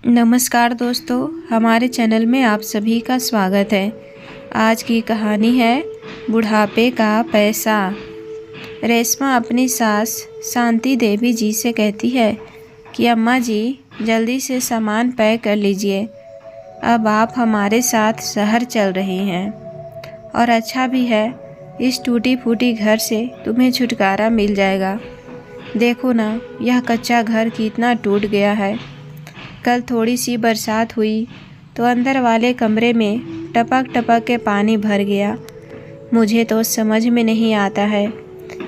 नमस्कार दोस्तों, हमारे चैनल में आप सभी का स्वागत है। आज की कहानी है बुढ़ापे का पैसा। रेशमा अपनी सास शांति देवी जी से कहती है कि अम्मा जी जल्दी से सामान पैक कर लीजिए, अब आप हमारे साथ शहर चल रही हैं और अच्छा भी है, इस टूटी फूटी घर से तुम्हें छुटकारा मिल जाएगा। देखो ना, यह कच्चा घर कितना टूट गया है। कल थोड़ी सी बरसात हुई तो अंदर वाले कमरे में टपक टपक के पानी भर गया। मुझे तो समझ में नहीं आता है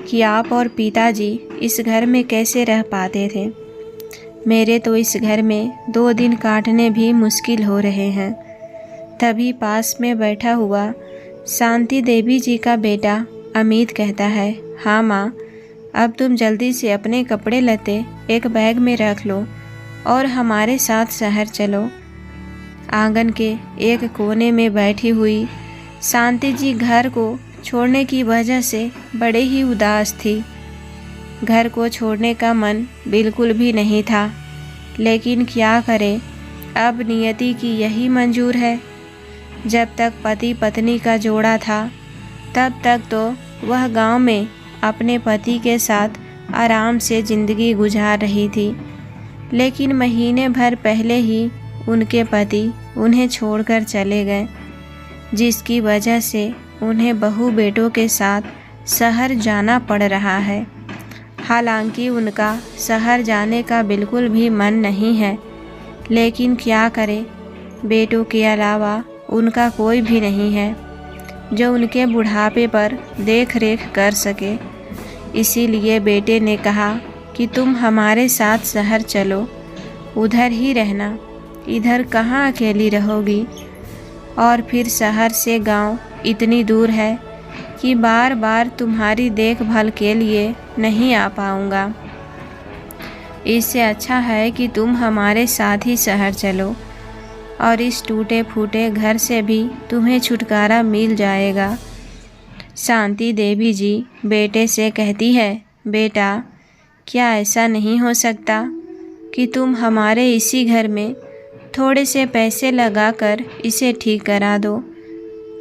कि आप और पिताजी इस घर में कैसे रह पाते थे। मेरे तो इस घर में 2 दिन काटने भी मुश्किल हो रहे हैं। तभी पास में बैठा हुआ शांति देवी जी का बेटा अमित कहता है, हाँ माँ, अब तुम जल्दी से अपने कपड़े लत्ते एक बैग में रख लो और हमारे साथ शहर चलो। आंगन के एक कोने में बैठी हुई शांति जी घर को छोड़ने की वजह से बड़े ही उदास थी। घर को छोड़ने का मन बिल्कुल भी नहीं था, लेकिन क्या करे, अब नियति की यही मंजूर है। जब तक पति पत्नी का जोड़ा था तब तक तो वह गांव में अपने पति के साथ आराम से ज़िंदगी गुजार रही थी, लेकिन महीने भर पहले ही उनके पति उन्हें छोड़कर चले गए, जिसकी वजह से उन्हें बहू बेटों के साथ शहर जाना पड़ रहा है। हालांकि उनका शहर जाने का बिल्कुल भी मन नहीं है, लेकिन क्या करे, बेटों के अलावा उनका कोई भी नहीं है जो उनके बुढ़ापे पर देख रेख कर सके। इसीलिए बेटे ने कहा कि तुम हमारे साथ शहर चलो, उधर ही रहना, इधर कहाँ अकेली रहोगी। और फिर शहर से गांव इतनी दूर है कि बार बार तुम्हारी देखभाल के लिए नहीं आ पाऊँगा। इससे अच्छा है कि तुम हमारे साथ ही शहर चलो और इस टूटे फूटे घर से भी तुम्हें छुटकारा मिल जाएगा। शांति देवी जी बेटे से कहती है, बेटा, क्या ऐसा नहीं हो सकता कि तुम हमारे इसी घर में थोड़े से पैसे लगाकर इसे ठीक करा दो।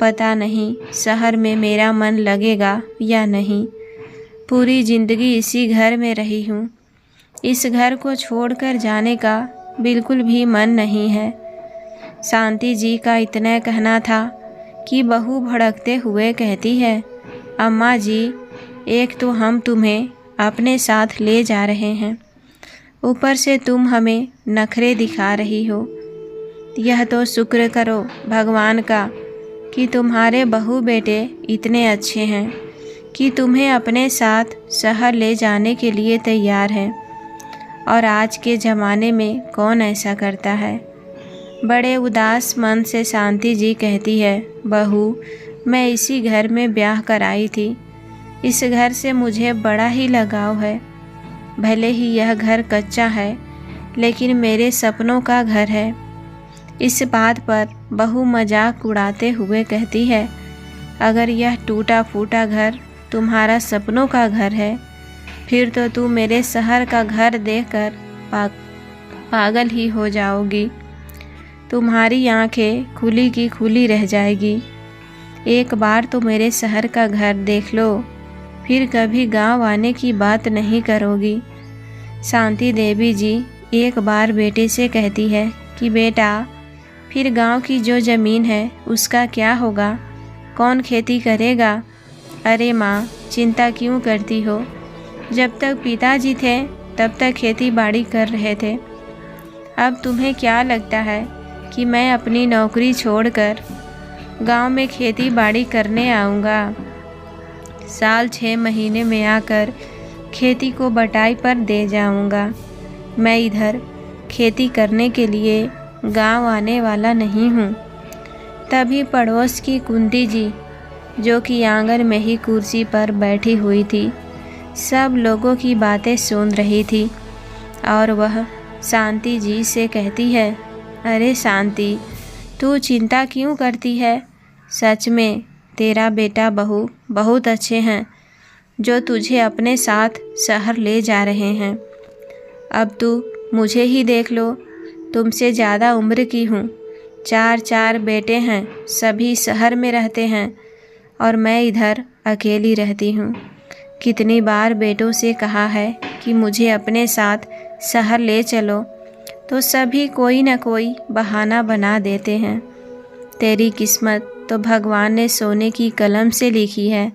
पता नहीं शहर में मेरा मन लगेगा या नहीं। पूरी ज़िंदगी इसी घर में रही हूँ, इस घर को छोड़कर जाने का बिल्कुल भी मन नहीं है। शांति जी का इतना कहना था कि बहू भड़कते हुए कहती है, अम्मा जी, एक तो हम तुम्हें अपने साथ ले जा रहे हैं, ऊपर से तुम हमें नखरे दिखा रही हो। यह तो शुक्र करो भगवान का कि तुम्हारे बहू बेटे इतने अच्छे हैं कि तुम्हें अपने साथ शहर ले जाने के लिए तैयार हैं। और आज के ज़माने में कौन ऐसा करता है। बड़े उदास मन से शांति जी कहती है, बहू, मैं इसी घर में ब्याह कराई थी। इस घर से मुझे बड़ा ही लगाव है। भले ही यह घर कच्चा है, लेकिन मेरे सपनों का घर है। इस बात पर बहू मजाक उड़ाते हुए कहती है, अगर यह टूटा फूटा घर तुम्हारा सपनों का घर है, फिर तो तू मेरे शहर का घर देखकर पागल ही हो जाओगी। तुम्हारी आंखें खुली की खुली रह जाएगी। एक बार तो मेरे शहर का घर देख लो, फिर कभी गांव आने की बात नहीं करोगी। शांति देवी जी एक बार बेटे से कहती है कि बेटा, फिर गांव की जो ज़मीन है उसका क्या होगा, कौन खेती करेगा। अरे माँ, चिंता क्यों करती हो, जब तक पिताजी थे तब तक खेती बाड़ी कर रहे थे। अब तुम्हें क्या लगता है कि मैं अपनी नौकरी छोड़कर गांव में खेती बाड़ी करने आऊँगा। साल 6 महीने में आकर खेती को बटाई पर दे जाऊँगा। मैं इधर खेती करने के लिए गांव आने वाला नहीं हूँ। तभी पड़ोस की कुंती जी, जो कि आंगन में ही कुर्सी पर बैठी हुई थी, सब लोगों की बातें सुन रही थी और वह शांति जी से कहती है, अरे शांति, तू चिंता क्यों करती है। सच में तेरा बेटा बहू बहुत अच्छे हैं जो तुझे अपने साथ शहर ले जा रहे हैं। अब तू मुझे ही देख लो, तुमसे ज़्यादा उम्र की हूँ। 4 बेटे हैं, सभी शहर में रहते हैं और मैं इधर अकेली रहती हूँ। कितनी बार बेटों से कहा है कि मुझे अपने साथ शहर ले चलो, तो सभी कोई न कोई बहाना बना देते हैं। तेरी किस्मत तो भगवान ने सोने की कलम से लिखी है,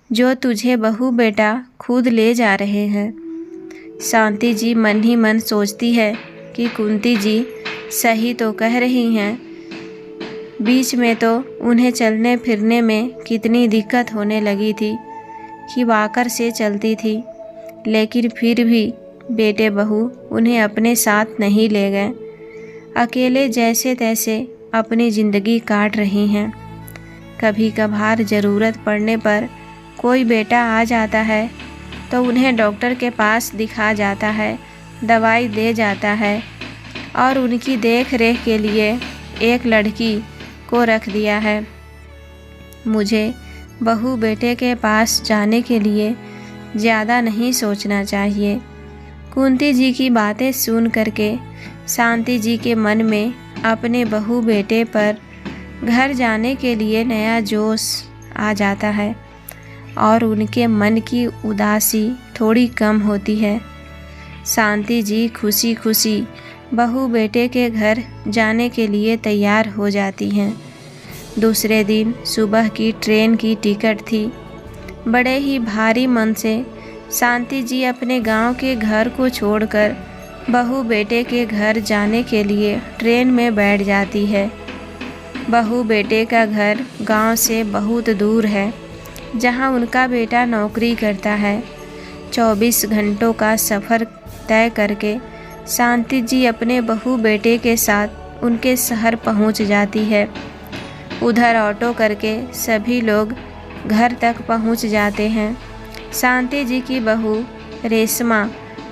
जो तुझे बहू बेटा खुद ले जा रहे हैं। शांति जी मन ही मन सोचती है कि कुंती जी सही तो कह रही हैं। बीच में तो उन्हें चलने फिरने में कितनी दिक्कत होने लगी थी कि वाकर से चलती थी, लेकिन फिर भी बेटे बहू उन्हें अपने साथ नहीं ले गए। अकेले जैसे तैसे अपनी ज़िंदगी काट रही हैं। कभी कभार ज़रूरत पड़ने पर कोई बेटा आ जाता है तो उन्हें डॉक्टर के पास दिखा जाता है, दवाई दे जाता है और उनकी देख रेख के लिए एक लड़की को रख दिया है। मुझे बहू बेटे के पास जाने के लिए ज़्यादा नहीं सोचना चाहिए। कुंती जी की बातें सुन करके शांति जी के मन में अपने बहू बेटे पर घर जाने के लिए नया जोश आ जाता है और उनके मन की उदासी थोड़ी कम होती है। शांति जी खुशी खुशी बहू बेटे के घर जाने के लिए तैयार हो जाती हैं। दूसरे दिन सुबह की ट्रेन की टिकट थी। बड़े ही भारी मन से शांति जी अपने गांव के घर को छोड़कर बहू बेटे के घर जाने के लिए ट्रेन में बैठ जाती है। बहू बेटे का घर गांव से बहुत दूर है, जहां उनका बेटा नौकरी करता है। 24 घंटों का सफ़र तय करके शांति जी अपने बहू बेटे के साथ उनके शहर पहुंच जाती है। उधर ऑटो करके सभी लोग घर तक पहुंच जाते हैं। शांति जी की बहू रेशमा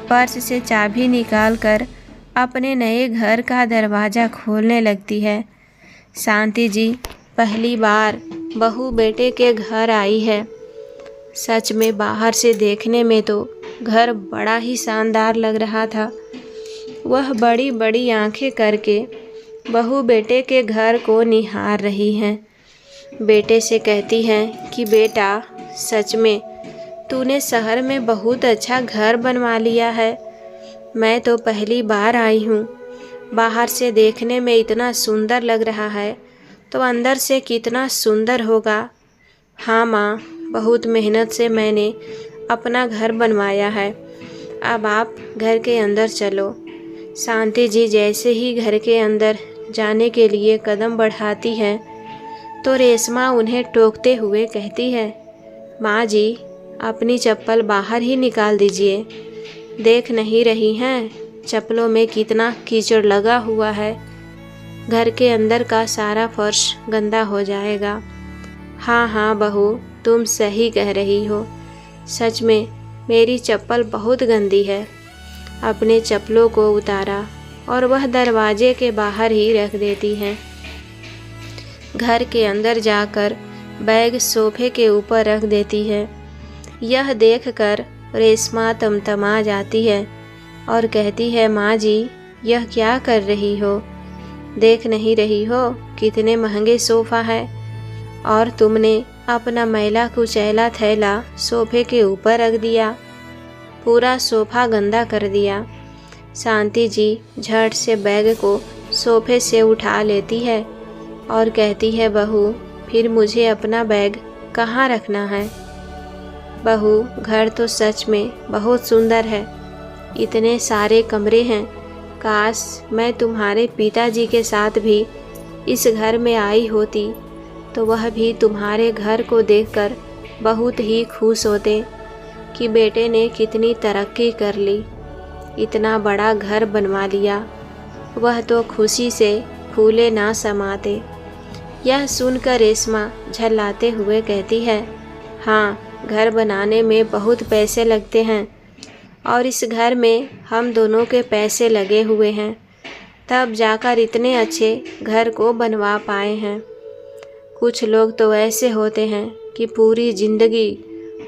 पर्स से चाबी निकालकर अपने नए घर का दरवाज़ा खोलने लगती है। शांति जी पहली बार बहू बेटे के घर आई है। सच में बाहर से देखने में तो घर बड़ा ही शानदार लग रहा था। वह बड़ी बड़ी आंखें करके बहू बेटे के घर को निहार रही हैं। बेटे से कहती हैं कि बेटा, सच में तूने शहर में बहुत अच्छा घर बनवा लिया है। मैं तो पहली बार आई हूँ। बाहर से देखने में इतना सुंदर लग रहा है, तो अंदर से कितना सुंदर होगा। हाँ माँ, बहुत मेहनत से मैंने अपना घर बनवाया है। अब आप घर के अंदर चलो। शांति जी जैसे ही घर के अंदर जाने के लिए कदम बढ़ाती है तो रेशमा उन्हें टोकते हुए कहती है, माँ जी, अपनी चप्पल बाहर ही निकाल दीजिए। देख नहीं रही हैं चप्पलों में कितना कीचड़ लगा हुआ है। घर के अंदर का सारा फर्श गंदा हो जाएगा। हाँ हाँ बहू, तुम सही कह रही हो। सच में मेरी चप्पल बहुत गंदी है। अपने चप्पलों को उतारा और वह दरवाजे के बाहर ही रख देती है। घर के अंदर जाकर बैग सोफे के ऊपर रख देती है। यह देखकर रेशमा तमतमा जाती है और कहती है, माँ जी, यह क्या कर रही हो? देख नहीं रही हो कितने महंगे सोफ़ा है और तुमने अपना मैला कुचैला थैला सोफे के ऊपर रख दिया। पूरा सोफ़ा गंदा कर दिया। शांति जी झट से बैग को सोफे से उठा लेती है और कहती है, बहू, फिर मुझे अपना बैग कहाँ रखना है? बहू, घर तो सच में बहुत सुंदर है। इतने सारे कमरे हैं। काश मैं तुम्हारे पिताजी के साथ भी इस घर में आई होती तो वह भी तुम्हारे घर को देखकर बहुत ही खुश होते कि बेटे ने कितनी तरक्की कर ली, इतना बड़ा घर बनवा लिया। वह तो खुशी से फूले ना समाते। यह सुनकर रेशमा झल्लाते हुए कहती है, हाँ, घर बनाने में बहुत पैसे लगते हैं और इस घर में हम दोनों के पैसे लगे हुए हैं, तब जाकर इतने अच्छे घर को बनवा पाए हैं। कुछ लोग तो ऐसे होते हैं कि पूरी ज़िंदगी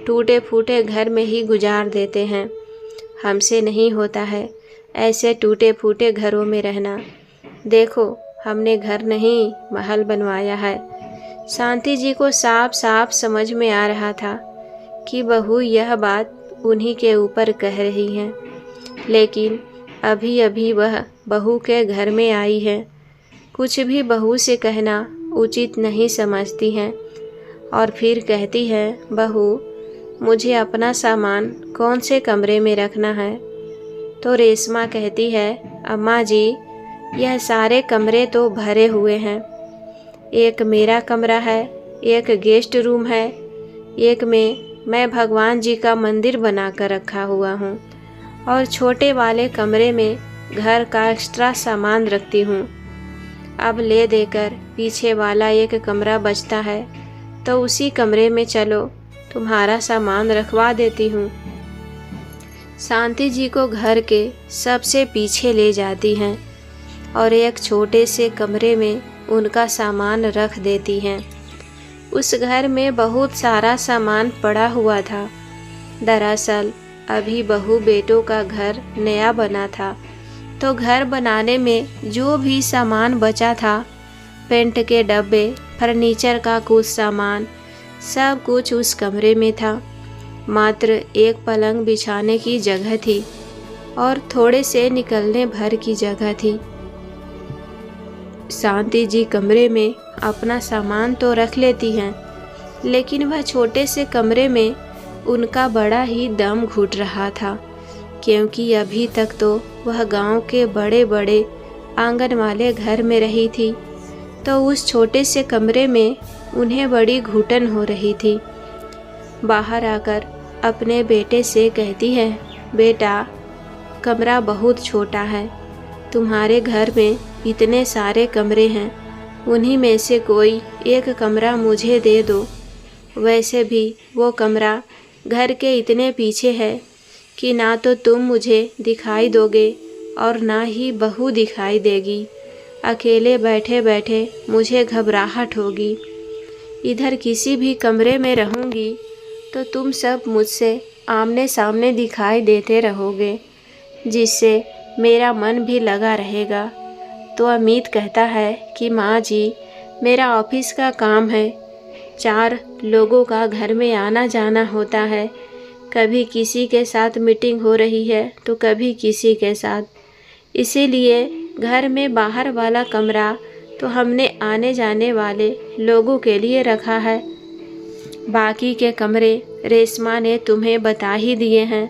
टूटे फूटे घर में ही गुजार देते हैं। हमसे नहीं होता है ऐसे टूटे फूटे घरों में रहना। देखो, हमने घर नहीं महल बनवाया है। शांति जी को साफ साफ समझ में आ रहा था कि बहू यह बात उन्हीं के ऊपर कह रही हैं, लेकिन अभी अभी वह बहू के घर में आई है। कुछ भी बहू से कहना उचित नहीं समझती हैं और फिर कहती है, बहू मुझे अपना सामान कौन से कमरे में रखना है? तो रेशमा कहती है, अम्मा जी यह सारे कमरे तो भरे हुए हैं। एक मेरा कमरा है, एक गेस्ट रूम है, एक में मैं भगवान जी का मंदिर बना कर रखा हुआ हूँ और छोटे वाले कमरे में घर का एक्स्ट्रा सामान रखती हूँ। अब ले देकर पीछे वाला एक कमरा बचता है तो उसी कमरे में चलो, तुम्हारा सामान रखवा देती हूँ। शांति जी को घर के सबसे पीछे ले जाती हैं और एक छोटे से कमरे में उनका सामान रख देती हैं। उस घर में बहुत सारा सामान पड़ा हुआ था। दरअसल अभी बहू बेटों का घर नया बना था, तो घर बनाने में जो भी सामान बचा था, पेंट के डब्बे, फर्नीचर का कुछ सामान, सब कुछ उस कमरे में था। मात्र एक पलंग बिछाने की जगह थी और थोड़े से निकलने भर की जगह थी। शांति जी कमरे में अपना सामान तो रख लेती हैं, लेकिन वह छोटे से कमरे में उनका बड़ा ही दम घुट रहा था, क्योंकि अभी तक तो वह गांव के बड़े बड़े आंगन वाले घर में रही थी, तो उस छोटे से कमरे में उन्हें बड़ी घुटन हो रही थी। बाहर आकर अपने बेटे से कहती है, बेटा कमरा बहुत छोटा है, तुम्हारे घर में इतने सारे कमरे हैं, उन्हीं में से कोई एक कमरा मुझे दे दो। वैसे भी वो कमरा घर के इतने पीछे है कि ना तो तुम मुझे दिखाई दोगे और ना ही बहू दिखाई देगी। अकेले बैठे बैठे मुझे घबराहट होगी। इधर किसी भी कमरे में रहूँगी तो तुम सब मुझसे आमने सामने दिखाई देते रहोगे, जिससे मेरा मन भी लगा रहेगा। तो अमित कहता है कि माँ जी मेरा ऑफिस का काम है, 4 लोगों का घर में आना जाना होता है, कभी किसी के साथ मीटिंग हो रही है तो कभी किसी के साथ, इसीलिए घर में बाहर वाला कमरा तो हमने आने जाने वाले लोगों के लिए रखा है। बाकी के कमरे रेशमा ने तुम्हें बता ही दिए हैं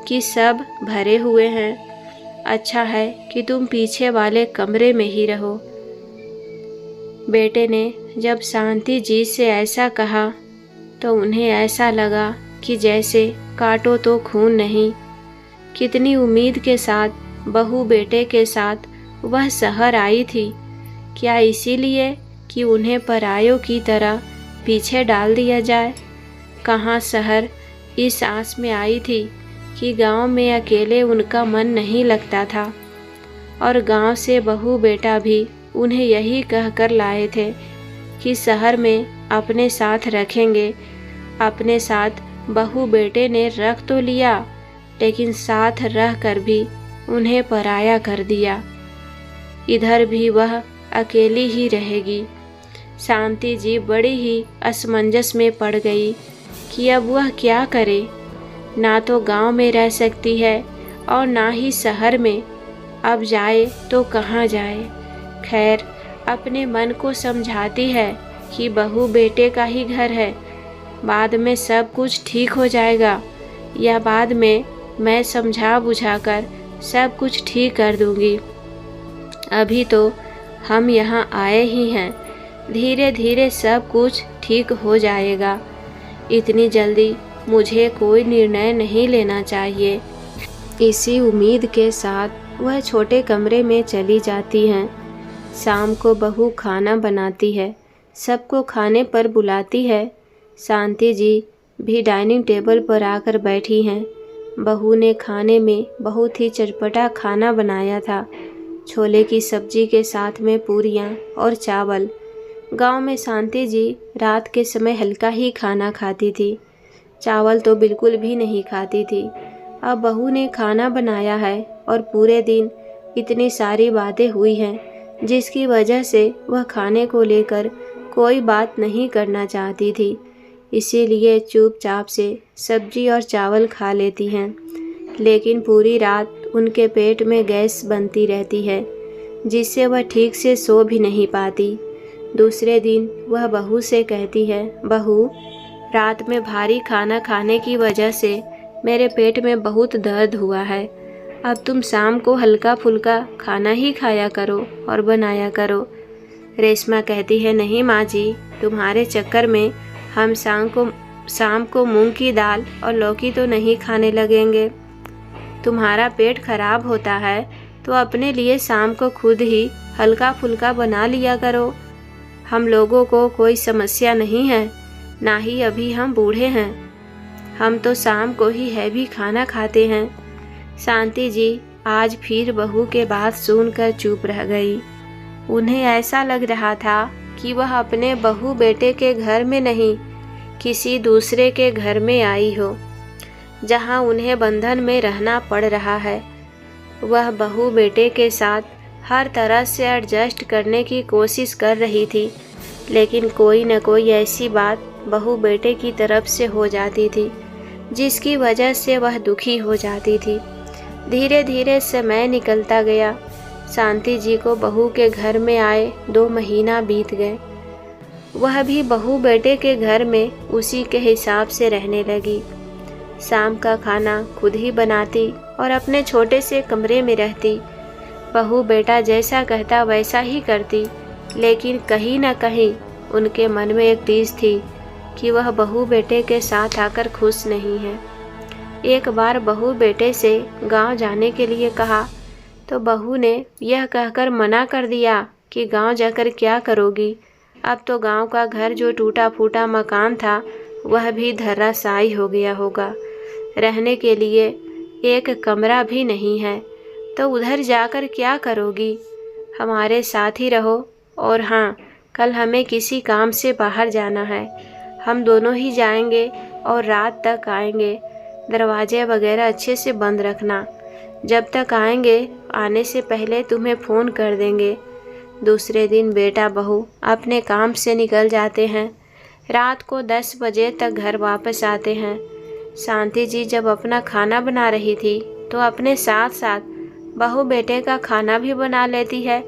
कि सब भरे हुए हैं। अच्छा है कि तुम पीछे वाले कमरे में ही रहो। बेटे ने जब शांति जी से ऐसा कहा तो उन्हें ऐसा लगा कि जैसे काटो तो खून नहीं। कितनी उम्मीद के साथ बहू बेटे के साथ वह शहर आई थी, क्या इसीलिए कि उन्हें परायों की तरह पीछे डाल दिया जाए? कहाँ शहर इस आस में आई थी कि गांव में अकेले उनका मन नहीं लगता था, और गांव से बहू बेटा भी उन्हें यही कहकर लाए थे कि शहर में अपने साथ रखेंगे। अपने साथ बहू बेटे ने रख तो लिया, लेकिन साथ रह कर भी उन्हें पराया कर दिया। इधर भी वह अकेली ही रहेगी। शांति जी बड़ी ही असमंजस में पड़ गई कि अब वह क्या करे। ना तो गांव में रह सकती है और ना ही शहर में। अब जाए तो कहाँ जाए। खैर अपने मन को समझाती है कि बहू बेटे का ही घर है, बाद में सब कुछ ठीक हो जाएगा, या बाद में मैं समझा बुझाकर सब कुछ ठीक कर दूंगी। अभी तो हम यहाँ आए ही हैं, धीरे धीरे सब कुछ ठीक हो जाएगा। इतनी जल्दी मुझे कोई निर्णय नहीं लेना चाहिए। इसी उम्मीद के साथ वह छोटे कमरे में चली जाती हैं। शाम को बहू खाना बनाती है, सबको खाने पर बुलाती है। शांति जी भी डाइनिंग टेबल पर आकर बैठी हैं। बहू ने खाने में बहुत ही चटपटा खाना बनाया था, छोले की सब्जी के साथ में पूरियाँ और चावल। गांव में शांति जी रात के समय हल्का ही खाना खाती थी, चावल तो बिल्कुल भी नहीं खाती थी। अब बहू ने खाना बनाया है और पूरे दिन इतनी सारी बातें हुई हैं जिसकी वजह से वह खाने को लेकर कोई बात नहीं करना चाहती थी। इसीलिए चुपचाप से सब्जी और चावल खा लेती हैं, लेकिन पूरी रात उनके पेट में गैस बनती रहती है जिससे वह ठीक से सो भी नहीं पाती। दूसरे दिन वह बहू से कहती है, बहू, रात में भारी खाना खाने की वजह से मेरे पेट में बहुत दर्द हुआ है। अब तुम शाम को हल्का फुल्का खाना ही खाया करो और बनाया करो। रेशमा कहती है, नहीं माँ जी, तुम्हारे चक्कर में हम शाम को मूंग की दाल और लौकी तो नहीं खाने लगेंगे। तुम्हारा पेट खराब होता है तो अपने लिए शाम को खुद ही हल्का फुल्का बना लिया करो। हम लोगों को कोई समस्या नहीं है, ना ही अभी हम बूढ़े हैं। हम तो शाम को ही हैवी खाना खाते हैं। शांति जी आज फिर बहू के बात सुनकर चुप रह गई। उन्हें ऐसा लग रहा था कि वह अपने बहू बेटे के घर में नहीं, किसी दूसरे के घर में आई हो, जहां उन्हें बंधन में रहना पड़ रहा है। वह बहू बेटे के साथ हर तरह से एडजस्ट करने की कोशिश कर रही थी, लेकिन कोई न कोई ऐसी बात बहू बेटे की तरफ से हो जाती थी जिसकी वजह से वह दुखी हो जाती थी। धीरे धीरे समय निकलता गया। शांति जी को बहू के घर में आए 2 महीना बीत गए। वह भी बहू बेटे के घर में उसी के हिसाब से रहने लगी। शाम का खाना खुद ही बनाती और अपने छोटे से कमरे में रहती। बहू बेटा जैसा कहता वैसा ही करती, लेकिन कहीं न कहीं उनके मन में एक टीस थी कि वह बहू बेटे के साथ आकर खुश नहीं है। एक बार बहू बेटे से गांव जाने के लिए कहा तो बहू ने यह कहकर मना कर दिया कि गांव जाकर क्या करोगी। अब तो गांव का घर जो टूटा फूटा मकान था वह भी धराशायी हो गया होगा। रहने के लिए एक कमरा भी नहीं है, तो उधर जाकर क्या करोगी। हमारे साथ ही रहो, और हाँ, कल हमें किसी काम से बाहर जाना है। हम दोनों ही जाएंगे और रात तक आएंगे। दरवाजे वगैरह अच्छे से बंद रखना। जब तक आएंगे आने से पहले तुम्हें फ़ोन कर देंगे। दूसरे दिन बेटा बहू अपने काम से निकल जाते हैं। रात को 10 बजे तक घर वापस आते हैं। शांति जी जब अपना खाना बना रही थी तो अपने साथ साथ बहू बेटे का खाना भी बना लेती है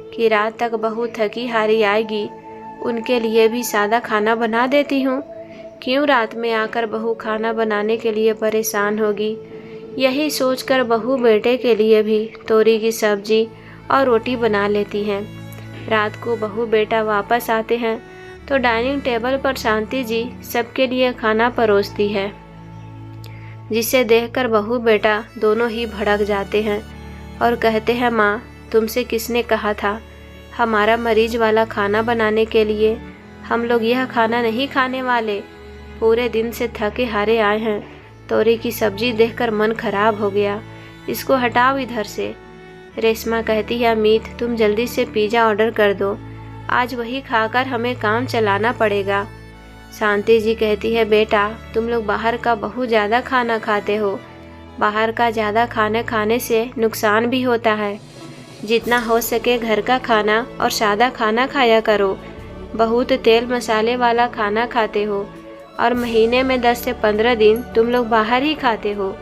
कि रात तक बहू थकी हारी आएगी, उनके लिए भी सादा खाना बना देती हूँ। क्यों रात में आकर बहू खाना बनाने के लिए परेशान होगी। यही सोचकर बहू बेटे के लिए भी तोरी की सब्जी और रोटी बना लेती हैं। रात को बहू बेटा वापस आते हैं तो डाइनिंग टेबल पर शांति जी सबके लिए खाना परोसती है, जिसे देखकर बहू बेटा दोनों ही भड़क जाते हैं और कहते हैं, माँ, तुमसे किसने कहा था हमारा मरीज वाला खाना बनाने के लिए। हम लोग यह खाना नहीं खाने वाले। पूरे दिन से थके हारे आए हैं। तोरी की सब्जी देखकर मन खराब हो गया। इसको हटाओ इधर से। रेशमा कहती है, अमित, तुम जल्दी से पिज़्ज़ा ऑर्डर कर दो। आज वही खाकर हमें काम चलाना पड़ेगा। शांति जी कहती है, बेटा, तुम लोग बाहर का बहुत ज़्यादा खाना खाते हो। बाहर का ज़्यादा खाना खाने से नुकसान भी होता है। जितना हो सके घर का खाना और सादा खाना खाया करो। बहुत तेल मसाले वाला खाना खाते हो और महीने में 10 से 15 दिन तुम लोग बाहर ही खाते हो।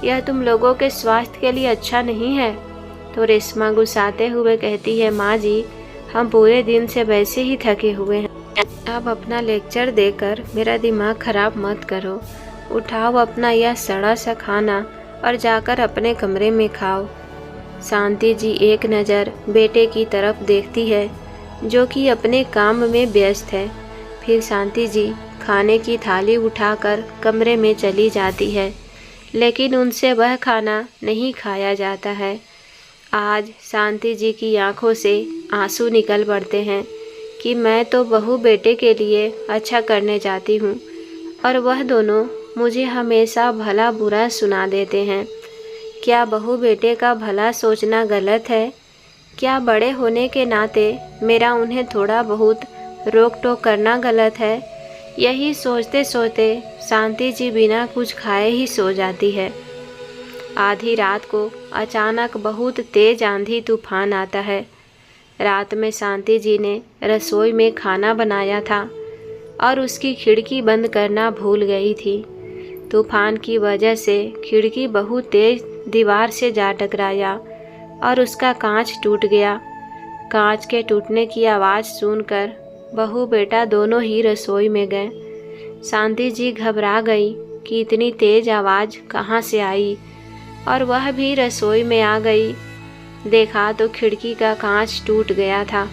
यह तुम लोगों के स्वास्थ्य के लिए अच्छा नहीं है। तो रेशमा गुस्साते हुए कहती है, माँ जी, हम पूरे दिन से वैसे ही थके हुए हैं। अब अपना लेक्चर देकर मेरा दिमाग खराब मत करो। उठाओ अपना यह सड़ा सा खाना और जाकर अपने कमरे में खाओ। शांति जी एक नज़र बेटे की तरफ देखती है जो कि अपने काम में व्यस्त है। फिर शांति जी खाने की थाली उठाकर कमरे में चली जाती है, लेकिन उनसे वह खाना नहीं खाया जाता है। आज शांति जी की आंखों से आंसू निकल पड़ते हैं कि मैं तो बहू बेटे के लिए अच्छा करने जाती हूँ और वह दोनों मुझे हमेशा भला बुरा सुना देते हैं। क्या बहू बेटे का भला सोचना गलत है? क्या बड़े होने के नाते मेरा उन्हें थोड़ा बहुत रोक टोक करना गलत है? यही सोचते सोचते शांति जी बिना कुछ खाए ही सो जाती है। आधी रात को अचानक बहुत तेज आंधी तूफान आता है। रात में शांति जी ने रसोई में खाना बनाया था और उसकी खिड़की बंद करना भूल गई थी। तूफान की वजह से खिड़की बहुत तेज दीवार से जा टकराया और उसका कांच टूट गया। कांच के टूटने की आवाज़ सुनकर बहू बेटा दोनों ही रसोई में गए। शांति जी घबरा गई कि इतनी तेज आवाज़ कहाँ से आई और वह भी रसोई में आ गई। देखा तो खिड़की का कांच टूट गया था,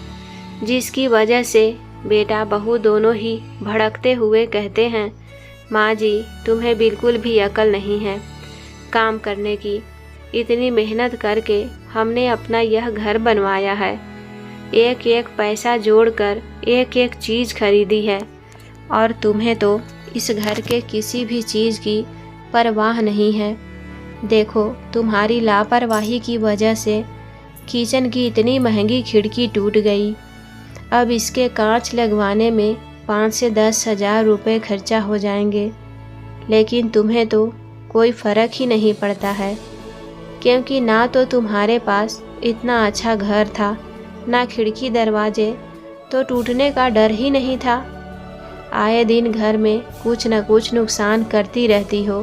जिसकी वजह से बेटा बहू दोनों ही भड़कते हुए कहते हैं, माँ जी तुम्हें बिल्कुल भी अकल नहीं है काम करने की। इतनी मेहनत करके हमने अपना यह घर बनवाया है, एक एक पैसा जोड़कर एक एक चीज़ खरीदी है और तुम्हें तो इस घर के किसी भी चीज़ की परवाह नहीं है। देखो तुम्हारी लापरवाही की वजह से किचन की इतनी महंगी खिड़की टूट गई। अब इसके कांच लगवाने में 5 से 10 हज़ार रुपये खर्चा हो जाएंगे, लेकिन तुम्हें तो कोई फ़र्क ही नहीं पड़ता है, क्योंकि ना तो तुम्हारे पास इतना अच्छा घर था, ना खिड़की दरवाजे तो टूटने का डर ही नहीं था। आए दिन घर में कुछ न कुछ नुकसान करती रहती हो।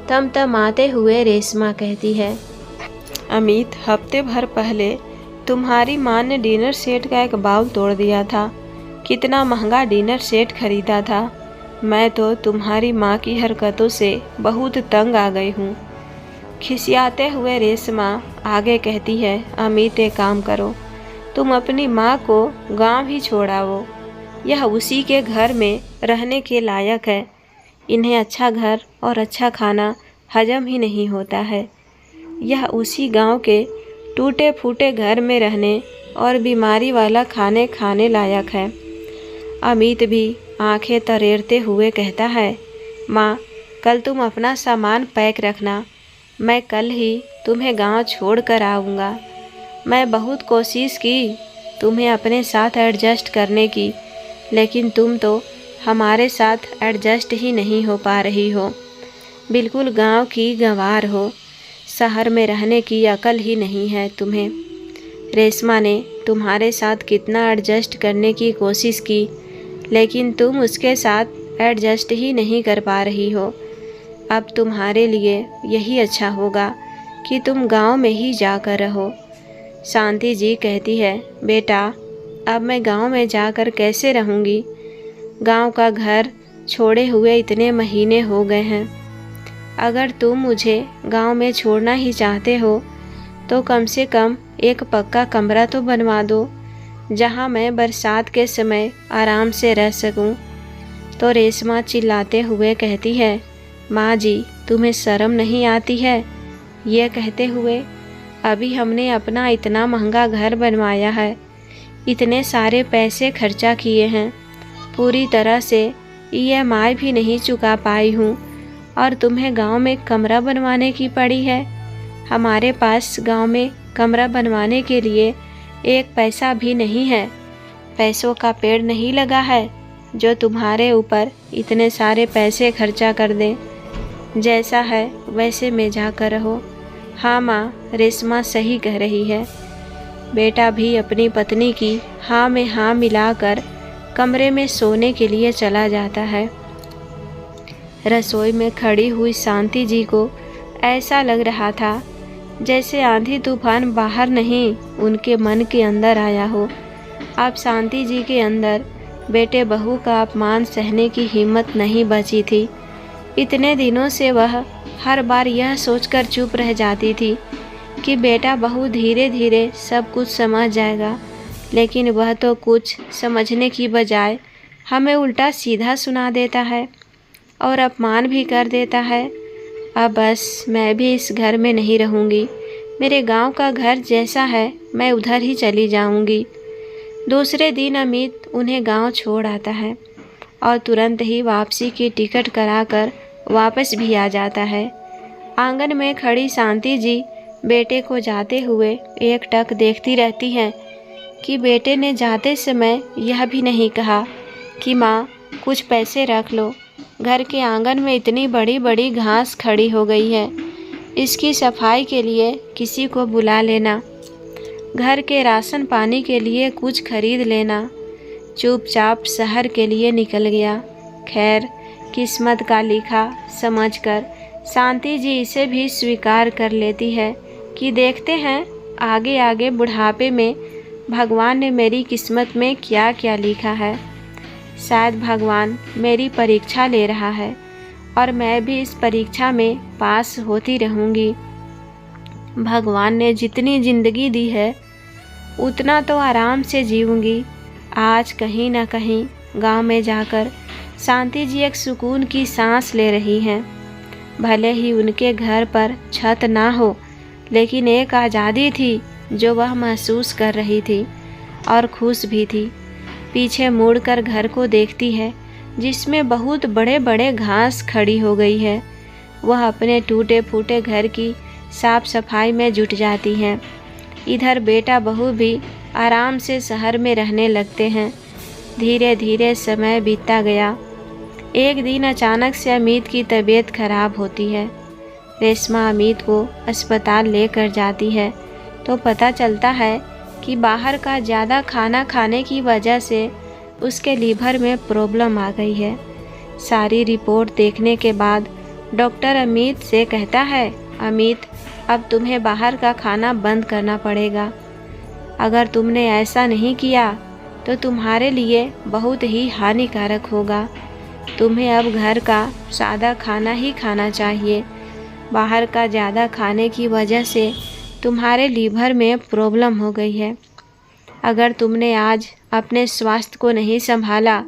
तमतमाते हुए रेशमा कहती है, अमित हफ्ते भर पहले तुम्हारी माँ ने डिनर सेट का एक बाउल तोड़ दिया था। कितना महंगा डिनर सेट खरीदा था। मैं तो तुम्हारी माँ की हरकतों से बहुत तंग आ गई हूँ। खिसियाते हुए रेशमा आगे कहती है, अमित एक काम करो, तुम अपनी माँ को गांव ही छोड़ाओ। यह उसी के घर में रहने के लायक है। इन्हें अच्छा घर और अच्छा खाना हजम ही नहीं होता है। यह उसी गांव के टूटे फूटे घर में रहने और बीमारी वाला खाने लायक है। अमित भी आंखें तरेरते हुए कहता है, माँ कल तुम अपना सामान पैक रखना, मैं कल ही तुम्हें गांव छोड़ कर आऊँगा। मैं बहुत कोशिश की तुम्हें अपने साथ एडजस्ट करने की, लेकिन तुम तो हमारे साथ एडजस्ट ही नहीं हो पा रही हो। बिल्कुल गांव की गंवार हो, शहर में रहने की अकल ही नहीं है तुम्हें। रेशमा ने तुम्हारे साथ कितना एडजस्ट करने की कोशिश की, लेकिन तुम उसके साथ एडजस्ट ही नहीं कर पा रही हो। अब तुम्हारे लिए यही अच्छा होगा कि तुम गांव में ही जाकर रहो। शांति जी कहती है, बेटा अब मैं गांव में जाकर कैसे रहूँगी। गांव का घर छोड़े हुए इतने महीने हो गए हैं। अगर तुम मुझे गांव में छोड़ना ही चाहते हो तो कम से कम एक पक्का कमरा तो बनवा दो, जहां मैं बरसात के समय आराम से रह सकूं। तो रेशमा चिल्लाते हुए कहती है, माँ जी तुम्हें शर्म नहीं आती है। यह कहते हुए अभी हमने अपना इतना महंगा घर बनवाया है, इतने सारे पैसे खर्चा किए हैं, पूरी तरह से EMI भी नहीं चुका पाई हूँ और तुम्हें गांव में कमरा बनवाने की पड़ी है। हमारे पास गांव में कमरा बनवाने के लिए एक पैसा भी नहीं है। पैसों का पेड़ नहीं लगा है जो तुम्हारे ऊपर इतने सारे पैसे खर्चा कर दें। जैसा है वैसे में जाकर रहो। हाँ माँ, रेशमा सही कह रही है। बेटा भी अपनी पत्नी की हाँ में हाँ मिलाकर कमरे में सोने के लिए चला जाता है। रसोई में खड़ी हुई शांति जी को ऐसा लग रहा था जैसे आंधी तूफान बाहर नहीं उनके मन के अंदर आया हो। अब शांति जी के अंदर बेटे बहू का अपमान सहने की हिम्मत नहीं बची थी। इतने दिनों से वह हर बार यह सोचकर चुप रह जाती थी कि बेटा बहू धीरे धीरे सब कुछ समझ जाएगा, लेकिन वह तो कुछ समझने की बजाय हमें उल्टा सीधा सुना देता है और अपमान भी कर देता है। अब बस मैं भी इस घर में नहीं रहूँगी। मेरे गांव का घर जैसा है मैं उधर ही चली जाऊँगी। दूसरे दिन अमित उन्हें गांव छोड़ आता है और तुरंत ही वापसी की टिकट कराकर वापस भी आ जाता है। आंगन में खड़ी शांति जी बेटे को जाते हुए एक टक देखती रहती हैं कि बेटे ने जाते समय यह भी नहीं कहा कि माँ कुछ पैसे रख लो, घर के आंगन में इतनी बड़ी बड़ी घास खड़ी हो गई है, इसकी सफाई के लिए किसी को बुला लेना, घर के राशन पानी के लिए कुछ खरीद लेना। चुपचाप शहर के लिए निकल गया। खैर, किस्मत का लिखा समझकर शांति जी इसे भी स्वीकार कर लेती है कि देखते हैं आगे आगे बुढ़ापे में भगवान ने मेरी किस्मत में क्या क्या लिखा है। शायद भगवान मेरी परीक्षा ले रहा है और मैं भी इस परीक्षा में पास होती रहूँगी। भगवान ने जितनी ज़िंदगी दी है उतना तो आराम से जीऊँगी। आज कहीं ना कहीं गांव में जाकर शांति जी एक सुकून की सांस ले रही हैं। भले ही उनके घर पर छत ना हो, लेकिन एक आज़ादी थी जो वह महसूस कर रही थी और खुश भी थी। पीछे मुड़कर घर को देखती है जिसमें बहुत बड़े बड़े घास खड़ी हो गई है। वह अपने टूटे फूटे घर की साफ सफाई में जुट जाती हैं। इधर बेटा बहू भी आराम से शहर में रहने लगते हैं। धीरे धीरे समय बीतता गया। एक दिन अचानक से अमित की तबीयत खराब होती है। रेशमा अमित को अस्पताल लेकर जाती है तो पता चलता है कि बाहर का ज़्यादा खाना खाने की वजह से उसके लीवर में प्रॉब्लम आ गई है। सारी रिपोर्ट देखने के बाद डॉक्टर अमित से कहता है, अमित, अब तुम्हें बाहर का खाना बंद करना पड़ेगा। अगर तुमने ऐसा नहीं किया तो तुम्हारे लिए बहुत ही हानिकारक होगा। तुम्हें अब घर का सादा खाना ही खाना चाहिए। बाहर का ज़्यादा खाने की वजह से तुम्हारे लीवर में प्रॉब्लम हो गई है। अगर तुमने आज अपने स्वास्थ्य को नहीं संभाला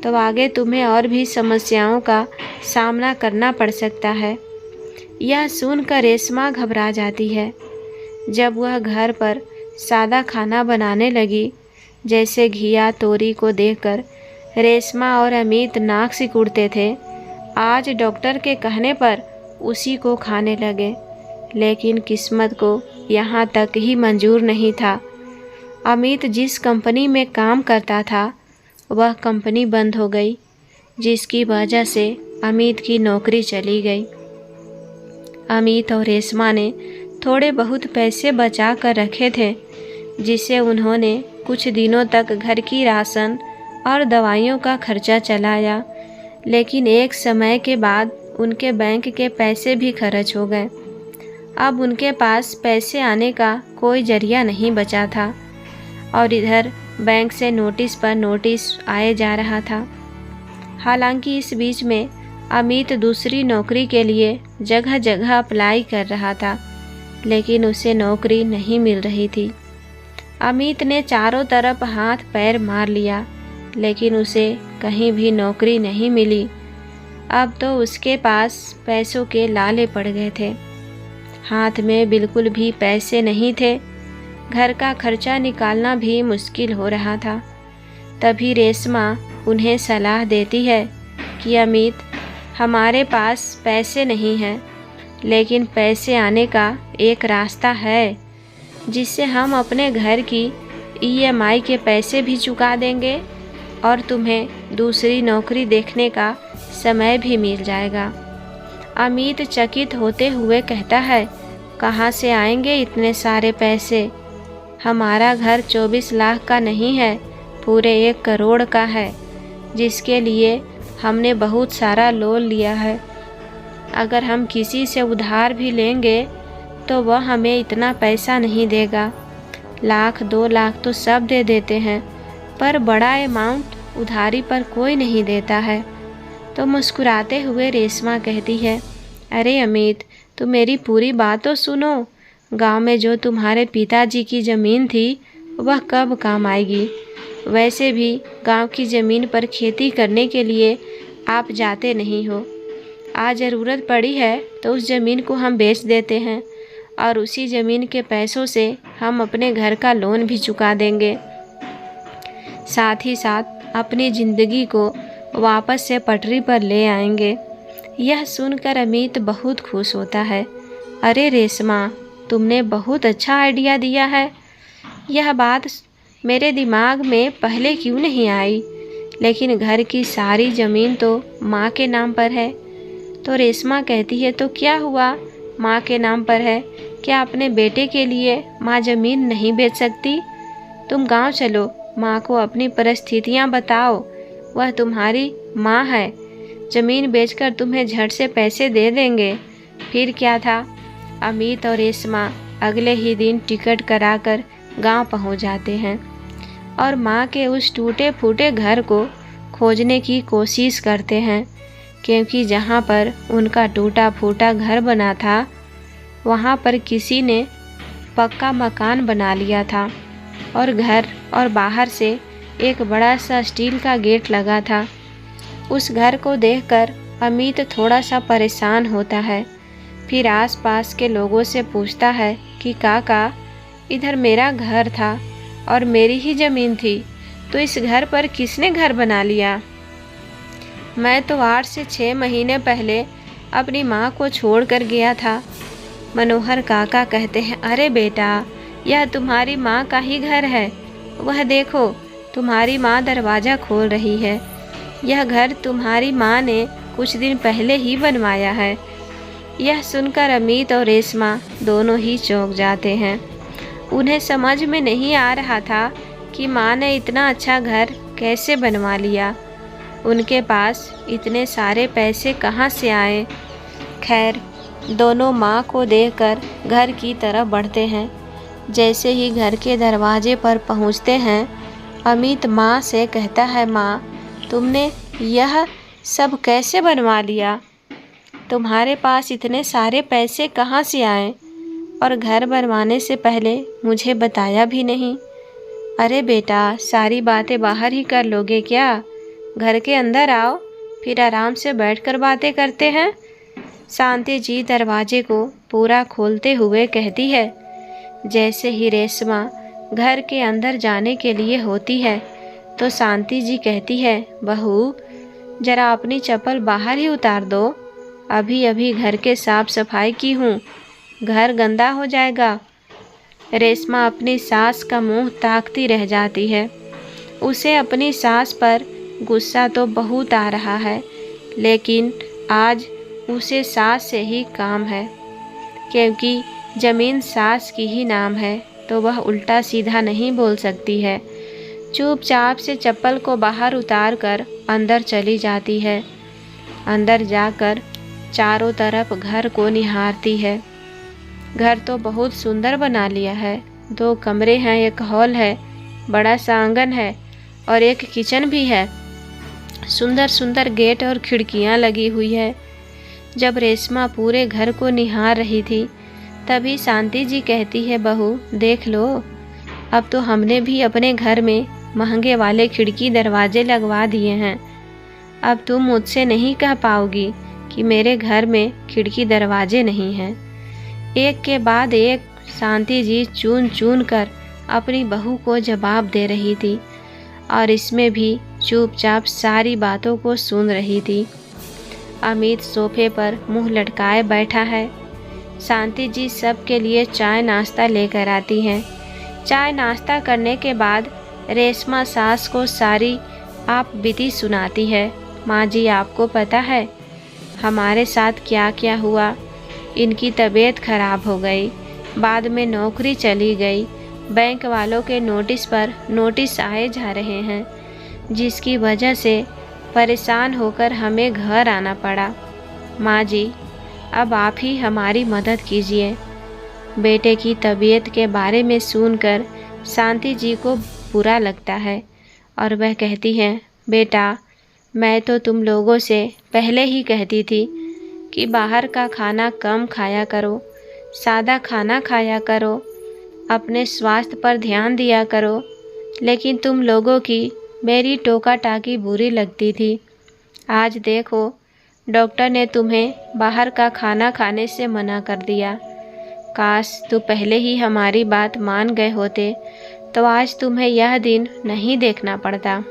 तो आगे तुम्हें और भी समस्याओं का सामना करना पड़ सकता है। यह सुनकर रेशमा घबरा जाती है। जब वह घर पर सादा खाना बनाने लगी, जैसे घिया तोरी को देखकर रेशमा और अमित नाक सिकुड़ते थे। आज डॉक्टर के कहने पर उसी को खाने लगे, लेकिन किस्मत को यहाँ तक ही मंजूर नहीं था। अमित जिस कंपनी में काम करता था वह कंपनी बंद हो गई, जिसकी वजह से अमित की नौकरी चली गई। अमित और रेशमा ने थोड़े बहुत पैसे बचा कर रखे थे, जिसे उन्होंने कुछ दिनों तक घर की राशन और दवाइयों का खर्चा चलाया। लेकिन एक समय के बाद उनके बैंक के पैसे भी खर्च हो गए। अब उनके पास पैसे आने का कोई जरिया नहीं बचा था और इधर बैंक से नोटिस पर नोटिस आए जा रहा था। हालांकि इस बीच में अमित दूसरी नौकरी के लिए जगह जगह अप्लाई कर रहा था, लेकिन उसे नौकरी नहीं मिल रही थी। अमित ने चारों तरफ हाथ पैर मार लिया, लेकिन उसे कहीं भी नौकरी नहीं मिली। अब तो उसके पास पैसों के लाले पड़ गए थे। हाथ में बिल्कुल भी पैसे नहीं थे। घर का खर्चा निकालना भी मुश्किल हो रहा था। तभी रेशमा उन्हें सलाह देती है कि अमित, हमारे पास पैसे नहीं हैं, लेकिन पैसे आने का एक रास्ता है, जिससे हम अपने घर की EMI के पैसे भी चुका देंगे और तुम्हें दूसरी नौकरी देखने का समय भी मिल जाएगा। अमित चकित होते हुए कहता है, कहाँ से आएंगे इतने सारे पैसे? हमारा घर 24 लाख का नहीं है, पूरे 1 करोड़ का है, जिसके लिए हमने बहुत सारा लोन लिया है। अगर हम किसी से उधार भी लेंगे तो वह हमें इतना पैसा नहीं देगा। 1 लाख 2 लाख तो सब दे देते हैं, पर बड़ा अमाउंट उधारी पर कोई नहीं देता है। तो मुस्कुराते हुए रेशमा कहती है, अरे अमित, तुम मेरी पूरी बात तो सुनो। गांव में जो तुम्हारे पिताजी की ज़मीन थी वह कब काम आएगी? वैसे भी गांव की ज़मीन पर खेती करने के लिए आप जाते नहीं हो। आज ज़रूरत पड़ी है तो उस ज़मीन को हम बेच देते हैं और उसी ज़मीन के पैसों से हम अपने घर का लोन भी चुका देंगे। साथ ही साथ अपनी ज़िंदगी को वापस से पटरी पर ले आएंगे। यह सुनकर अमित बहुत खुश होता है। अरे रेशमा, तुमने बहुत अच्छा आइडिया दिया है। यह बात मेरे दिमाग में पहले क्यों नहीं आई? लेकिन घर की सारी ज़मीन तो माँ के नाम पर है। तो रेशमा कहती है, तो क्या हुआ, माँ के नाम पर है, क्या अपने बेटे के लिए माँ ज़मीन नहीं बेच सकती? तुम गांव चलो, माँ को अपनी परिस्थितियाँ बताओ, वह तुम्हारी माँ है, ज़मीन बेचकर तुम्हें झट से पैसे दे देंगे। फिर क्या था, अमित और रेशमा अगले ही दिन टिकट कराकर गांव पहुंच जाते हैं और माँ के उस टूटे फूटे घर को खोजने की कोशिश करते हैं, क्योंकि जहाँ पर उनका टूटा फूटा घर बना था वहाँ पर किसी ने पक्का मकान बना लिया था और घर और बाहर से एक बड़ा सा स्टील का गेट लगा था। उस घर को देखकर अमित थोड़ा सा परेशान होता है। फिर आसपास के लोगों से पूछता है कि काका, इधर मेरा घर था और मेरी ही ज़मीन थी, तो इस घर पर किसने घर बना लिया? मैं तो 8 से 6 महीने पहले अपनी माँ को छोड़ कर गया था। मनोहर काका कहते हैं, अरे बेटा, यह तुम्हारी माँ का ही घर है, वह देखो तुम्हारी माँ दरवाज़ा खोल रही है। यह घर तुम्हारी माँ ने कुछ दिन पहले ही बनवाया है। यह सुनकर अमित और रेशमा दोनों ही चौंक जाते हैं। उन्हें समझ में नहीं आ रहा था कि माँ ने इतना अच्छा घर कैसे बनवा लिया। उनके पास इतने सारे पैसे कहाँ से आए? खैर, दोनों माँ को देखकर घर की तरफ बढ़ते हैं। जैसे ही घर के दरवाजे पर पहुँचते हैं, अमित माँ से कहता है, माँ, तुमने यह सब कैसे बनवा लिया? तुम्हारे पास इतने सारे पैसे कहाँ से आए? और घर बनवाने से पहले मुझे बताया भी नहीं। अरे बेटा, सारी बातें बाहर ही कर लोगे क्या? घर के अंदर आओ, फिर आराम से बैठकर बातें करते हैं। शांति जी दरवाजे को पूरा खोलते हुए कहती है। जैसे ही रेशमा घर के अंदर जाने के लिए होती है तो शांति जी कहती है, बहू, जरा अपनी चप्पल बाहर ही उतार दो, अभी अभी घर के साफ सफाई की हूँ, घर गंदा हो जाएगा। रेशमा अपनी सास का मुंह ताकती रह जाती है। उसे अपनी सास पर गुस्सा तो बहुत आ रहा है, लेकिन आज उसे सास से ही काम है, क्योंकि ज़मीन सास की ही नाम है, तो वह उल्टा सीधा नहीं बोल सकती है। चुपचाप से चप्पल को बाहर उतार कर अंदर चली जाती है। अंदर जाकर चारों तरफ घर को निहारती है। घर तो बहुत सुंदर बना लिया है। 2 कमरे हैं, एक हॉल है, बड़ा सा आंगन है और एक किचन भी है। सुंदर सुंदर गेट और खिड़कियां लगी हुई है। जब रेशमा पूरे घर को निहार रही थी, तभी शांति जी कहती है, बहू देख लो, अब तो हमने भी अपने घर में महंगे वाले खिड़की दरवाजे लगवा दिए हैं। अब तुम मुझसे नहीं कह पाओगी कि मेरे घर में खिड़की दरवाजे नहीं हैं। एक के बाद एक शांति जी चुन चुन कर अपनी बहू को जवाब दे रही थी और इसमें भी चुपचाप सारी बातों को सुन रही थी। अमित सोफे पर मुंह लटकाए बैठा है। शांति जी सबके लिए चाय नाश्ता लेकर आती हैं। चाय नाश्ता करने के बाद रेशमा सास को सारी आप बीती सुनाती है। माँ जी, आपको पता है हमारे साथ क्या क्या हुआ? इनकी तबीयत खराब हो गई, बाद में नौकरी चली गई, बैंक वालों के नोटिस पर नोटिस आए जा रहे हैं, जिसकी वजह से परेशान होकर हमें घर आना पड़ा। माँ जी, अब आप ही हमारी मदद कीजिए। बेटे की तबीयत के बारे में सुनकर शांति जी को बुरा लगता है और वह कहती हैं, बेटा, मैं तो तुम लोगों से पहले ही कहती थी कि बाहर का खाना कम खाया करो, सादा खाना खाया करो, अपने स्वास्थ्य पर ध्यान दिया करो, लेकिन तुम लोगों की मेरी टोका टाकी बुरी लगती थी। आज देखो, डॉक्टर ने तुम्हें बाहर का खाना खाने से मना कर दिया। काश तू पहले ही हमारी बात मान गए होते तो आज तुम्हें यह दिन नहीं देखना पड़ता।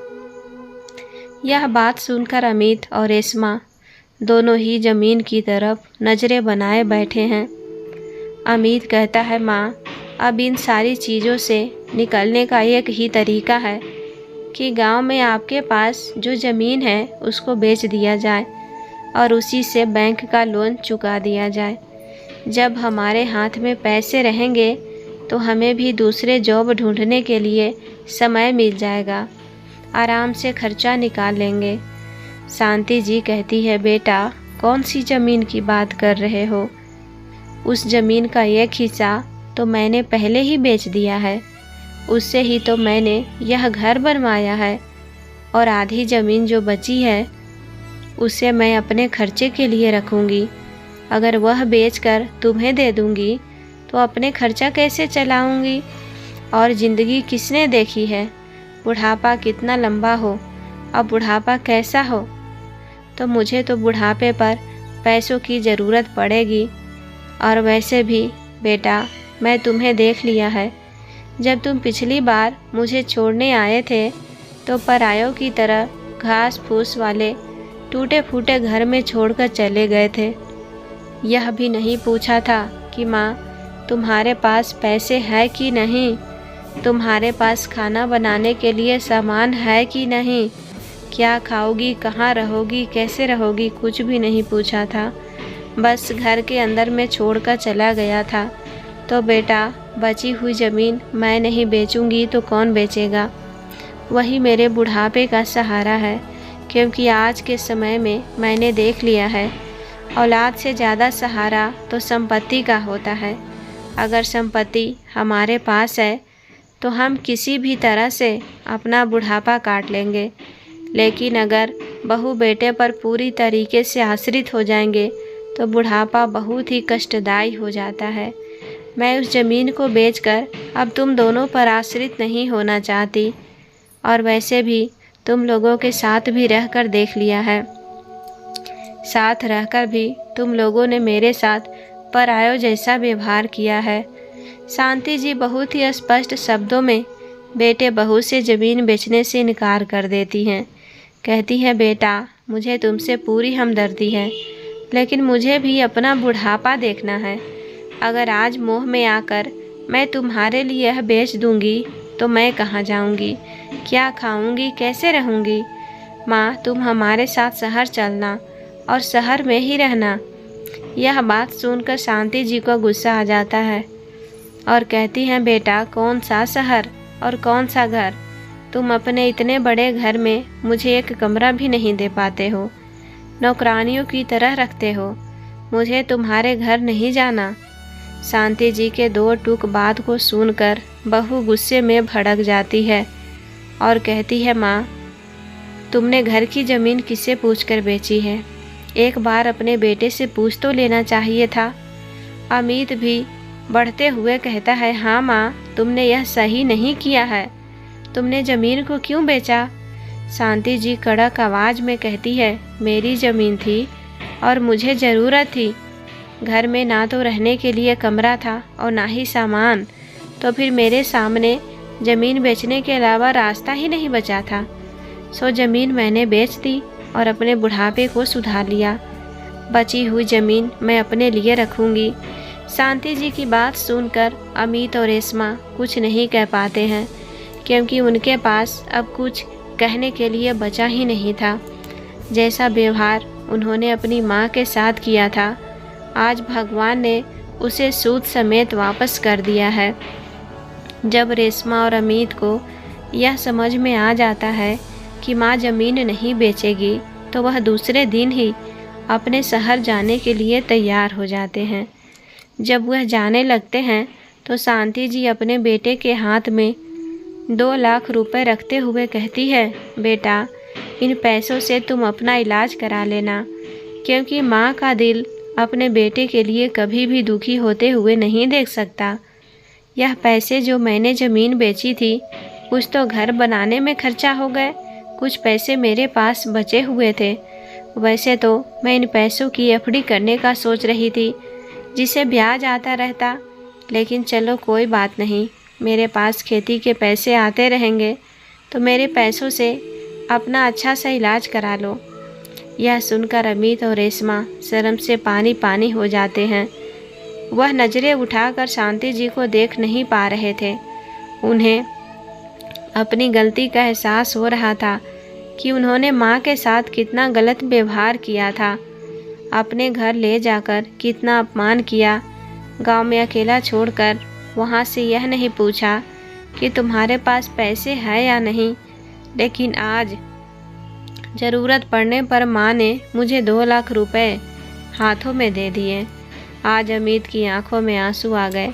यह बात सुनकर अमित और रेशमा दोनों ही ज़मीन की तरफ नज़रें बनाए बैठे हैं। अमित कहता है, माँ, अब इन सारी चीज़ों से निकलने का एक ही तरीका है कि गांव में आपके पास जो ज़मीन है उसको बेच दिया जाए और उसी से बैंक का लोन चुका दिया जाए। जब हमारे हाथ में पैसे रहेंगे तो हमें भी दूसरे जॉब ढूंढने के लिए समय मिल जाएगा, आराम से खर्चा निकाल लेंगे। शांति जी कहती है, बेटा कौन सी ज़मीन की बात कर रहे हो? उस ज़मीन का एक हिस्सा तो मैंने पहले ही बेच दिया है, उससे ही तो मैंने यह घर बनवाया है, और आधी ज़मीन जो बची है उसे मैं अपने खर्चे के लिए रखूँगी। अगर वह बेचकर तुम्हें दे दूँगी तो अपने खर्चा कैसे चलाऊँगी? और ज़िंदगी किसने देखी है? बुढ़ापा कितना लंबा हो, अब बुढ़ापा कैसा हो? तो मुझे तो बुढ़ापे पर पैसों की ज़रूरत पड़ेगी। और वैसे भी बेटा, मैं तुम्हें देख लिया है। जब तुम पिछली बार मुझे छोड़ने आए थे तो परायों की तरह घास फूस वाले टूटे फूटे घर में छोड़कर चले गए थे। यह भी नहीं पूछा था कि माँ तुम्हारे पास पैसे है कि नहीं, तुम्हारे पास खाना बनाने के लिए सामान है कि नहीं, क्या खाओगी, कहाँ रहोगी, कैसे रहोगी, कुछ भी नहीं पूछा था। बस घर के अंदर में छोड़कर चला गया था। तो बेटा, बची हुई ज़मीन मैं नहीं बेचूंगी तो कौन बेचेगा? वही मेरे बुढ़ापे का सहारा है, क्योंकि आज के समय में मैंने देख लिया है, औलाद से ज़्यादा सहारा तो संपत्ति का होता है। अगर संपत्ति हमारे पास है तो हम किसी भी तरह से अपना बुढ़ापा काट लेंगे, लेकिन अगर बहू बेटे पर पूरी तरीके से आश्रित हो जाएंगे तो बुढ़ापा बहुत ही कष्टदायी हो जाता है। मैं उस ज़मीन को बेचकर अब तुम दोनों पर आश्रित नहीं होना चाहती, और वैसे भी तुम लोगों के साथ भी रहकर देख लिया है। साथ रहकर भी तुम लोगों ने मेरे साथ परायों जैसा व्यवहार किया है। शांति जी बहुत ही स्पष्ट शब्दों में बेटे बहू से ज़मीन बेचने से इनकार कर देती हैं। कहती है, बेटा मुझे तुमसे पूरी हमदर्दी है, लेकिन मुझे भी अपना बुढ़ापा देखना है। अगर आज मोह में आकर मैं तुम्हारे लिए यह बेच दूंगी तो मैं कहाँ जाऊंगी, क्या खाऊंगी, कैसे रहूंगी? माँ, तुम हमारे साथ शहर चलना और शहर में ही रहना। यह बात सुनकर शांति जी को गुस्सा आ जाता है और कहती हैं, बेटा कौन सा शहर और कौन सा घर? तुम अपने इतने बड़े घर में मुझे एक कमरा भी नहीं दे पाते हो, नौकरानियों की तरह रखते हो। मुझे तुम्हारे घर नहीं जाना। शांति जी के दो टूक बात को सुनकर बहू गुस्से में भड़क जाती है और कहती है, माँ तुमने घर की ज़मीन किससे पूछकर बेची है? एक बार अपने बेटे से पूछ तो लेना चाहिए था। अमित भी बढ़ते हुए कहता है, हाँ माँ, तुमने यह सही नहीं किया है। तुमने ज़मीन को क्यों बेचा? शांति जी कड़क आवाज़ में कहती है, मेरी ज़मीन थी और मुझे ज़रूरत थी। घर में ना तो रहने के लिए कमरा था और ना ही सामान, तो फिर मेरे सामने ज़मीन बेचने के अलावा रास्ता ही नहीं बचा था। सो ज़मीन मैंने बेच दी और अपने बुढ़ापे को सुधार लिया। बची हुई ज़मीन मैं अपने लिए रखूँगी। शांति जी की बात सुनकर अमित और रेशमा कुछ नहीं कह पाते हैं, क्योंकि उनके पास अब कुछ कहने के लिए बचा ही नहीं था। जैसा व्यवहार उन्होंने अपनी माँ के साथ किया था, आज भगवान ने उसे सूद समेत वापस कर दिया है। जब रेशमा और अमित को यह समझ में आ जाता है कि माँ ज़मीन नहीं बेचेगी, तो वह दूसरे दिन ही अपने शहर जाने के लिए तैयार हो जाते हैं। जब वह जाने लगते हैं तो शांति जी अपने बेटे के हाथ में 2 लाख रुपए रखते हुए कहती है, बेटा इन पैसों से तुम अपना इलाज करा लेना, क्योंकि माँ का दिल अपने बेटे के लिए कभी भी दुखी होते हुए नहीं देख सकता। यह पैसे जो मैंने ज़मीन बेची थी, कुछ तो घर बनाने में खर्चा हो गए, कुछ पैसे मेरे पास बचे हुए थे। वैसे तो मैं इन पैसों की एफडी करने का सोच रही थी, जिसे ब्याज आता रहता, लेकिन चलो कोई बात नहीं, मेरे पास खेती के पैसे आते रहेंगे, तो मेरे पैसों से अपना अच्छा सा इलाज करा लो। यह सुनकर अमित और रेशमा शर्म से पानी पानी हो जाते हैं। वह नज़रें उठाकर शांति जी को देख नहीं पा रहे थे। उन्हें अपनी गलती का एहसास हो रहा था कि उन्होंने माँ के साथ कितना गलत व्यवहार किया था, अपने घर ले जाकर कितना अपमान किया, गांव में अकेला छोड़कर वहां से यह नहीं पूछा कि तुम्हारे पास पैसे हैं या नहीं, लेकिन आज ज़रूरत पड़ने पर माँ ने मुझे 2 लाख रुपए हाथों में दे दिए। आज अमित की आंखों में आंसू आ गए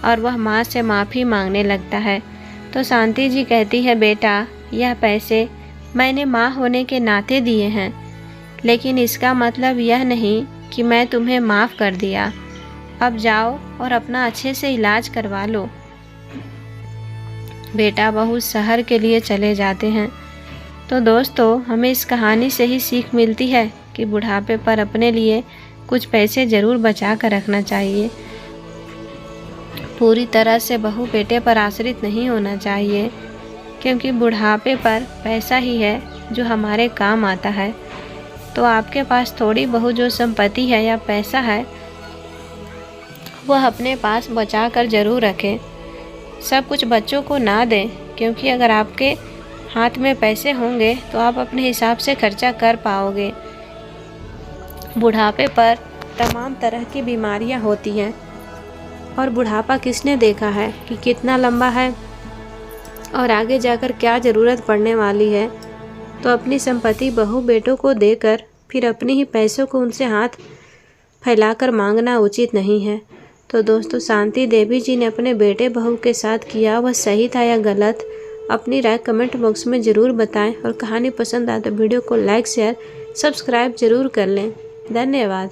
और वह माँ से माफ़ी मांगने लगता है। तो शांति जी कहती है, बेटा यह पैसे मैंने माँ होने के नाते दिए हैं, लेकिन इसका मतलब यह नहीं कि मैं तुम्हें माफ़ कर दिया। अब जाओ और अपना अच्छे से इलाज करवा लो। बेटा बहू शहर के लिए चले जाते हैं। तो दोस्तों, हमें इस कहानी से ही सीख मिलती है कि बुढ़ापे पर अपने लिए कुछ पैसे ज़रूर बचा कर रखना चाहिए। पूरी तरह से बहू बेटे पर आश्रित नहीं होना चाहिए, क्योंकि बुढ़ापे पर पैसा ही है जो हमारे काम आता है। तो आपके पास थोड़ी बहुत जो संपत्ति है या पैसा है, वह अपने पास बचा कर ज़रूर रखें। सब कुछ बच्चों को ना दें, क्योंकि अगर आपके हाथ में पैसे होंगे तो आप अपने हिसाब से खर्चा कर पाओगे। बुढ़ापे पर तमाम तरह की बीमारियां होती हैं, और बुढ़ापा किसने देखा है कि कितना लंबा है और आगे जाकर क्या ज़रूरत पड़ने वाली है। तो अपनी संपत्ति बहू बेटों को देकर फिर अपने ही पैसों को उनसे हाथ फैलाकर मांगना उचित नहीं है। तो दोस्तों, शांति देवी जी ने अपने बेटे बहू के साथ किया वह सही था या गलत, अपनी राय कमेंट बॉक्स में ज़रूर बताएं। और कहानी पसंद आए तो वीडियो को लाइक शेयर सब्सक्राइब ज़रूर कर लें। धन्यवाद।